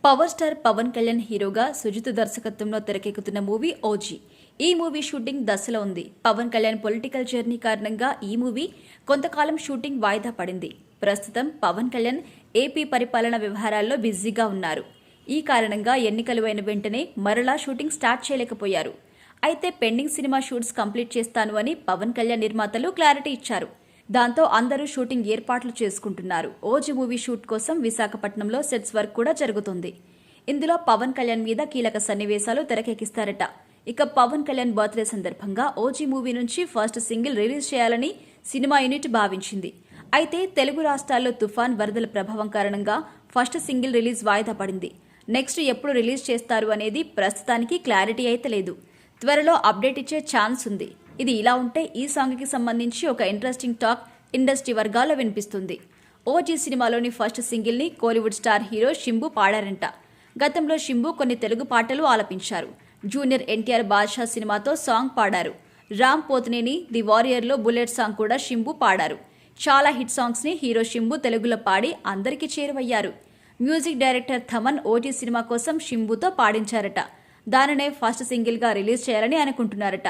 Power star Pawan Kalyan హీరోగా సుజిత్ దర్శకత్వంలో తెరకెక్కుతున్న మూవీ ఓజీ. ఈ మూవీ షూటింగ్ దశలో ఉంది. పవన్ కళ్యాణ్ పొలిటికల్ జర్నీ కారణంగా ఈ మూవీ కొంతకాలం షూటింగ్ వాయిదా పడింది. ప్రస్తుతం పవన్ కళ్యాణ్ ఏపీ పరిపాలన వ్యవహారాల్లో బిజీగా ఉన్నారు. ఈ కారణంగా ఎన్నికలు అయిన వెంటనే మరలా షూటింగ్ స్టార్ట్ చేయలేకపోయారు. అయితే పెండింగ్ సినిమా షూట్స్ కంప్లీట్ చేస్తాను అని పవన్ కళ్యాణ్ నిర్మాతలు క్లారిటీ ఇచ్చారు. దాంతో అందరూ షూటింగ్ ఏర్పాట్లు చేసుకుంటున్నారు. ఓజీ మూవీ షూట్ కోసం విశాఖపట్నంలో సెట్స్ వర్క్ కూడా జరుగుతుంది. ఇందులో పవన్ కళ్యాణ్ మీద కీలక సన్నివేశాలు తెరకెక్కిస్తారట. ఇక పవన్ కళ్యాణ్ బర్త్డే సందర్భంగా ఓజీ మూవీ నుంచి ఫస్ట్ సింగిల్ రిలీజ్ చేయాలని సినిమా యూనిట్ భావించింది. అయితే తెలుగు రాష్ట్రాల్లో తుఫాన్ వరదల ప్రభావం కారణంగా ఫస్ట్ సింగిల్ రిలీజ్ వాయిదా పడింది. నెక్స్ట్ ఎప్పుడు రిలీజ్ చేస్తారు అనేది ప్రస్తుతానికి క్లారిటీ అయితే లేదు. త్వరలో అప్డేట్ ఇచ్చే ఛాన్స్ ఉంది. ఇది ఇలా ఉంటే ఈ సాంగ్కి సంబంధించి ఒక ఇంట్రెస్టింగ్ టాక్ ఇండస్ట్రీ వర్గాల్లో వినిపిస్తుంది. ఓజీ సినిమాలోని ఫస్ట్ సింగిల్ని కోలీవుడ్ స్టార్ హీరో శింబు పాడారంట. గతంలో శింబు కొన్ని తెలుగు పాటలు ఆలపించారు. జూనియర్ ఎన్టీఆర్ బాద్షా సినిమాతో సాంగ్ పాడారు. రామ్ పోతినేని ది వారియర్లో బుల్లెట్ సాంగ్ కూడా శింబు పాడారు. చాలా హిట్ సాంగ్స్ని హీరో శింబు తెలుగులో పాడి అందరికీ చేరువయ్యారు. మ్యూజిక్ డైరెక్టర్ థమన్ ఓజీ సినిమా కోసం శింబుతో పాడించారట. దానినే ఫస్ట్ సింగిల్గా రిలీజ్ చేయాలని అనుకుంటున్నారట.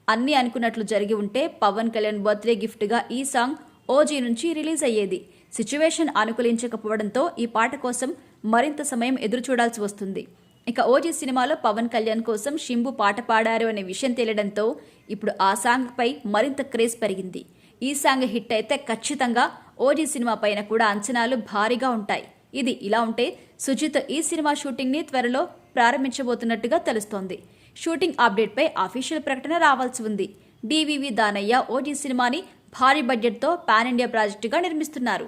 అన్నీ అనుకున్నట్లు జరిగి ఉంటే పవన్ కళ్యాణ్ బర్త్డే గిఫ్ట్గా ఈ సాంగ్ ఓజీ నుంచి రిలీజ్ అయ్యేది. సిచ్యువేషన్ అనుకూలించకపోవడంతో ఈ పాట కోసం మరింత సమయం ఎదురు చూడాల్సి వస్తుంది. ఇక ఓజీ సినిమాలో పవన్ కళ్యాణ్ కోసం శింబు పాట పాడారు అనే విషయం తేలడంతో ఇప్పుడు ఆ సాంగ్ పై మరింత క్రేజ్ పెరిగింది. ఈ సాంగ్ హిట్ అయితే ఖచ్చితంగా ఓజీ సినిమా పైన కూడా అంచనాలు భారీగా ఉంటాయి. ఇది ఇలా ఉంటే సుజిత్ ఈ సినిమా షూటింగ్ ని త్వరలో ప్రారంభించబోతున్నట్టుగా తెలుస్తోంది. షూటింగ్ అప్డేట్ పై అఫీషియల్ ప్రకటన రావాల్సి ఉంది. డివివి దానయ్య ఓజీ సినిమాని భారీ బడ్జెట్తో పాన్ ఇండియా ప్రాజెక్టుగా నిర్మిస్తున్నారు.